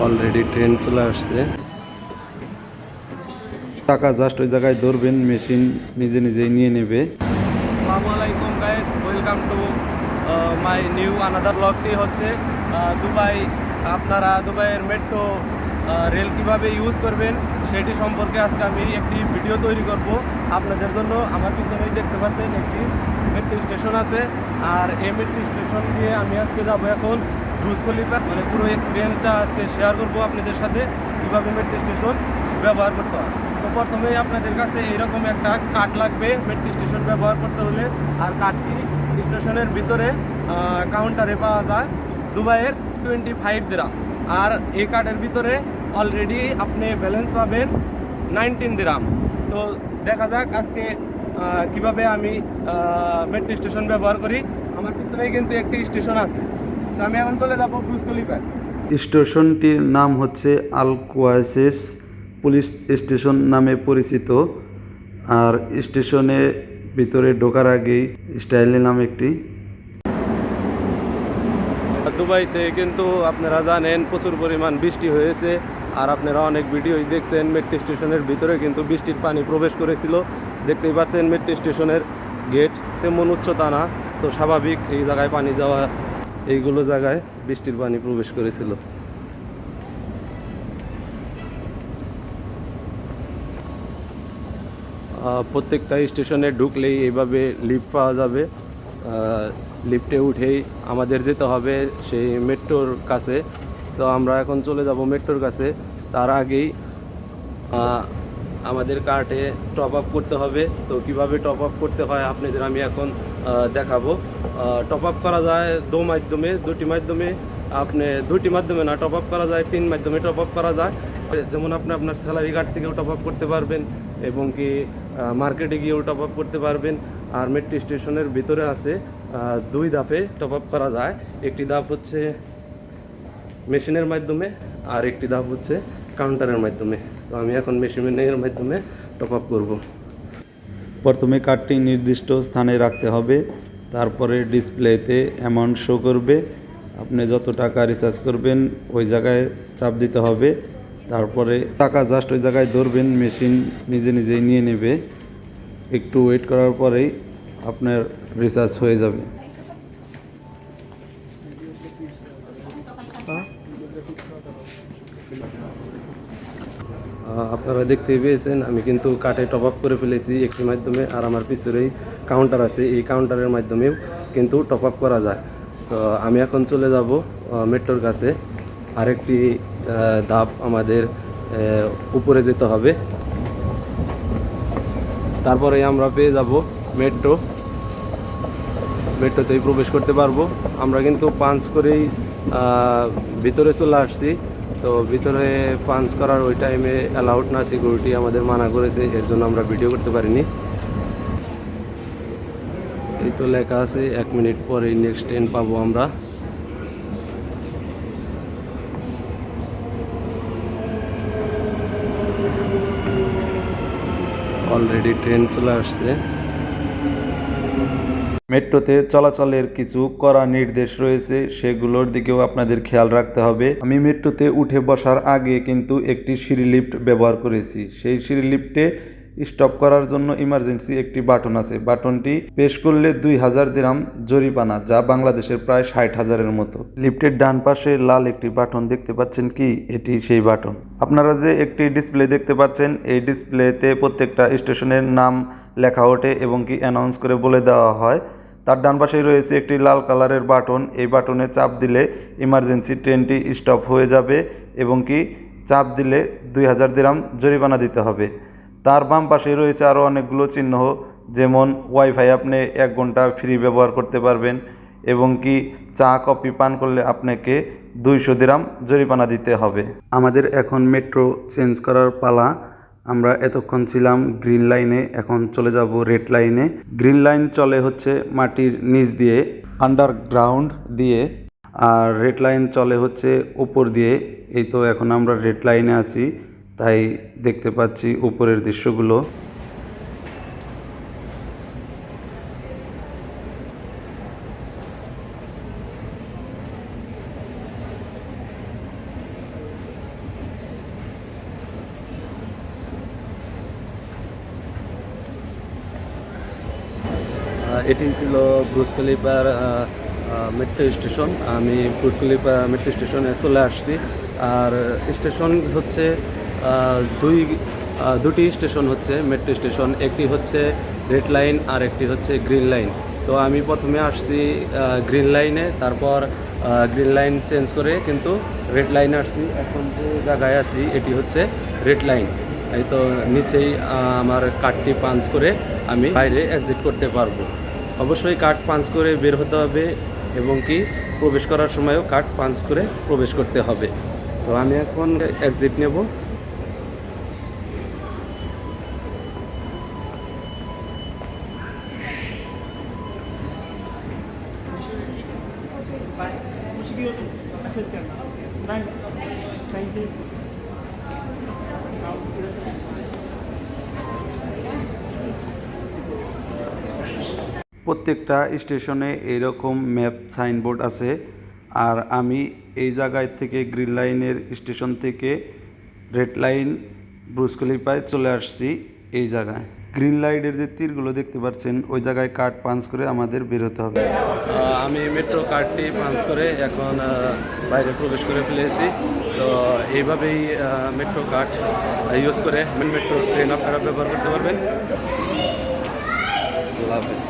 Already train চলে আসছে। টাকা জাস্ট ওই জায়গায় ধরবেন, মেশিন নিজে নিজেই নিয়ে নেবে। আসসালামু আলাইকুম guys, welcome to my new another ব্লগটি হচ্ছে দুবাই। আপনারা দুবাইয়ের মেট্রো রেল কীভাবে ইউজ করবেন সেটি সম্পর্কে আজকে আমি একটি ভিডিও তৈরি করব আপনাদের জন্য। আমার পিছনেই দেখতে পাচ্ছেন একটি মেট্রো স্টেশন আছে, আর এই মেট্রো স্টেশন দিয়ে আমি আজকে যাব এখন ব্রুজ খলিফা। মানে পুরো এক্সপিরিয়েন্সটা আজকে শেয়ার করব আপনাদের সাথে, কীভাবে মেট্রো স্টেশন ব্যবহার করতে হয়। তো প্রথমেই আপনাদের কাছে এইরকম একটা কার্ড লাগবে মেট্রো স্টেশন ব্যবহার করতে হলে, আর কার্ডটি স্টেশনের ভিতরে কাউন্টারে পাওয়া যায় দুবাইয়ের 25 দিরাম। আর এই কার্ডের ভিতরে অলরেডি আপনি ব্যালেন্স পাবেন 19 দিরাম। তো দেখা যাক আজকে কিভাবে আমি মেট্রো স্টেশন ব্যবহার করি। আমার পিছনেই কিন্তু একটি স্টেশন আছে, তো আমি এখন চলে যাবো ব্রুজ খলিফা। স্টেশনটির নাম হচ্ছে আল কোয়াইসেস পুলিশ স্টেশন নামে পরিচিত। আর স্টেশনের ভিতরে ঢোকার আগেই স্টাইলি নাম একটি। দুবাইতে কিন্তু আপনারা জানেন প্রচুর পরিমাণ বৃষ্টি হয়েছে, আর আপনারা অনেক ভিডিওই দেখছেন মেট্রো স্টেশনের ভিতরে কিন্তু বৃষ্টির পানি প্রবেশ করেছিল। দেখতেই পাচ্ছেন মেট্রো স্টেশনের গেট তেমন উচ্চতা না, তো স্বাভাবিক এই জায়গায় পানি যাওয়া, এইগুলো জায়গায় বৃষ্টির পানি প্রবেশ করেছিল। প্রত্যেকটা স্টেশনে ঢুকলেই এইভাবে লিফট পাওয়া যাবে। লিফটে উঠেই আমাদের যেতে হবে সেই মেট্রোর কাছে। তো আমরা এখন চলে যাব মেট্রোর কাছে। তার আগেই আমাদের কার্টে টপ আপ করতে হবে। তো কিভাবে টপ আপ করতে হয় আপনাদের আমি এখন দেখাবো। টপ আপ করা যায় দুটি মাধ্যমে। আপনি দুটি মাধ্যমে না, টপ আপ করা যায় 3 মাধ্যমে টপ আপ করা যায়। যেমন আপনি আপনার স্যালারি কার্ড থেকেও টপ আপ করতে পারবেন, এবং কি মার্কেটে গিয়েও টপ আপ করতে পারবেন। আর মেট্রো স্টেশনের ভিতরে আছে 2 ধাপে টপ আপ করা যায়। একটি ধাপ হচ্ছে মেশিনের মাধ্যমে, আর একটি ধাপ হচ্ছে কাউন্টারের মাধ্যমে। তো আমি এখন মেশিনের মাধ্যমে টপ আপ করব। প্রথমে কার্ডটি নির্দিষ্ট স্থানে রাখতে হবে, তারপরে ডিসপ্লেতে অ্যামাউন্ট শো করবে। আপনি যত টাকা রিচার্জ করবেন ওই জায়গায় চাপ দিতে হবে, তারপরে টাকা জাস্ট ওই জায়গায় ধরবেন, মেশিন নিজে নিজেই নিয়ে নেবে। একটু ওয়েট করার পরেই আপনার রিচার্জ হয়ে যাবে। আপনারা দেখতেই পেয়েছেন আমি কিন্তু কার্ডে টপ আপ করে ফেলেছি একটি মাধ্যমে, আর আমার পিছনেই কাউন্টার আছে, এই কাউন্টারের মাধ্যমেও কিন্তু টপ আপ করা যায়। তো আমি এখন চলে যাব মেট্রোর কাছে। আরেকটি ধাপ আমাদের উপরে যেতে হবে, তারপরে আমরা পেয়ে যাব মেট্রোতেই প্রবেশ করতে পারবো। আমরা কিন্তু পাঞ্চ করেই ভিতরে চলে আসছি। তো ভিতরে পাঞ্চ করার ওই টাইমে অ্যালাউড না, সিকিউরিটি আমাদের মানা করেছে, এর জন্য আমরা ভিডিও করতে পারিনি। এই তো লেখা আছে 1 মিনিট পরেই নেক্সট ট্রেন পাবো আমরা। অলরেডি ট্রেন চলে আসছে। মেট্রোতে চলাচলের কিছু কড়া নির্দেশ রয়েছে, সেগুলোর দিকেও আপনাদের খেয়াল রাখতে হবে। আমি মেট্রোতে উঠে বসার আগে কিন্তু একটি সিঁড়ি লিফট ব্যবহার করেছি। সেই সিঁড়ি লিফটে স্টপ করার জন্য ইমার্জেন্সি একটি বাটন আছে। বাটনটি পেশ করলে 2000 দিরহাম জরিমানা, যা বাংলাদেশের প্রায় 60,000-এর মতো। লিফটের ডান পাশে লাল একটি বাটন দেখতে পাচ্ছেন কি, এটি সেই বাটন। আপনারা যে একটি ডিসপ্লে দেখতে পাচ্ছেন, এই ডিসপ্লেতে প্রত্যেকটা স্টেশনের নাম লেখা ওঠে এবং কি অ্যানাউন্স করে বলে দেওয়া হয়। তার ডান পাশেই রয়েছে একটি লাল কালারের বাটন। এই বাটনে চাপ দিলে ইমার্জেন্সি ট্রেনটি স্টপ হয়ে যাবে, এবং কি চাপ দিলে 2000 দিরহাম জরিমানা দিতে হবে। তার বাম পাশেই রয়েছে আরও অনেকগুলো চিহ্ন, যেমন ওয়াইফাই আপনি 1 ঘন্টা ফ্রি ব্যবহার করতে পারবেন, এবং কি চা কফি পান করলে আপনাকে 200 দিরহাম জরিমানা দিতে হবে। আমাদের এখন মেট্রো চেঞ্জ করার পালা। আমরা এতক্ষণ ছিলাম গ্রিন লাইনে, এখন চলে যাব রেড লাইনে। গ্রিন লাইন চলে হচ্ছে মাটির নিচ দিয়ে, আন্ডারগ্রাউন্ড দিয়ে, আর রেড লাইন চলে হচ্ছে উপর দিয়ে। এই তো এখন আমরা রেড লাইনে আছি, তাই দেখতে পাচ্ছি উপরের দৃশ্যগুলো। এটি ছিল ব্রুজ খলিফার মেট্রো স্টেশন। আমি ব্রুজ খলিফা মেট্রো স্টেশনে চলে আসছি। আর স্টেশন হচ্ছে দুটি স্টেশন হচ্ছে মেট্রো স্টেশন, একটি হচ্ছে রেড লাইন আর একটি হচ্ছে গ্রিন লাইন। তো আমি প্রথমে আসছি গ্রিন লাইনে, তারপর গ্রিন লাইন চেঞ্জ করে কিন্তু রেড লাইনে আসছি। এখন যে জায়গায় আছি এটি হচ্ছে রেড লাইন। এই তো নিচেই আমার কার্ডটি পাঞ্চ করে আমি বাইরে এক্সিট করতে পারবো। অবশ্যই কার্ড পাঞ্চ করে বের হতে হবে এবং কি প্রবেশ করার সময়ও কার্ড পাঞ্চ করে প্রবেশ করতে হবে। তো আমি এখন এক্সিট নেব। कुछ भी हो तो मैसेज करना। नहीं, थैंक यू। প্রত্যেকটা স্টেশনে এইরকম ম্যাপ সাইনবোর্ড আছে। আর আমি এই জায়গায় থেকে গ্রিন লাইনের স্টেশন থেকে রেড লাইন ব্রুজ খলিফায় চলে আসছি। এই জায়গায় গ্রিন লাইনের যে তীরগুলো দেখতে পাচ্ছেন ওই জায়গায় কার্ড পাঞ্চ করে আমাদের বেরোতে হবে। আমি মেট্রো কার্ডটি পাঞ্চ করে এখন বাইরে প্রবেশ করে ফেলেছি। তো এইভাবেই মেট্রো কার্ড ইউজ করে মেট্রো ট্রেন আপনারা ব্যবহার করতে পারবেন। আল্লাহ হাফেজ।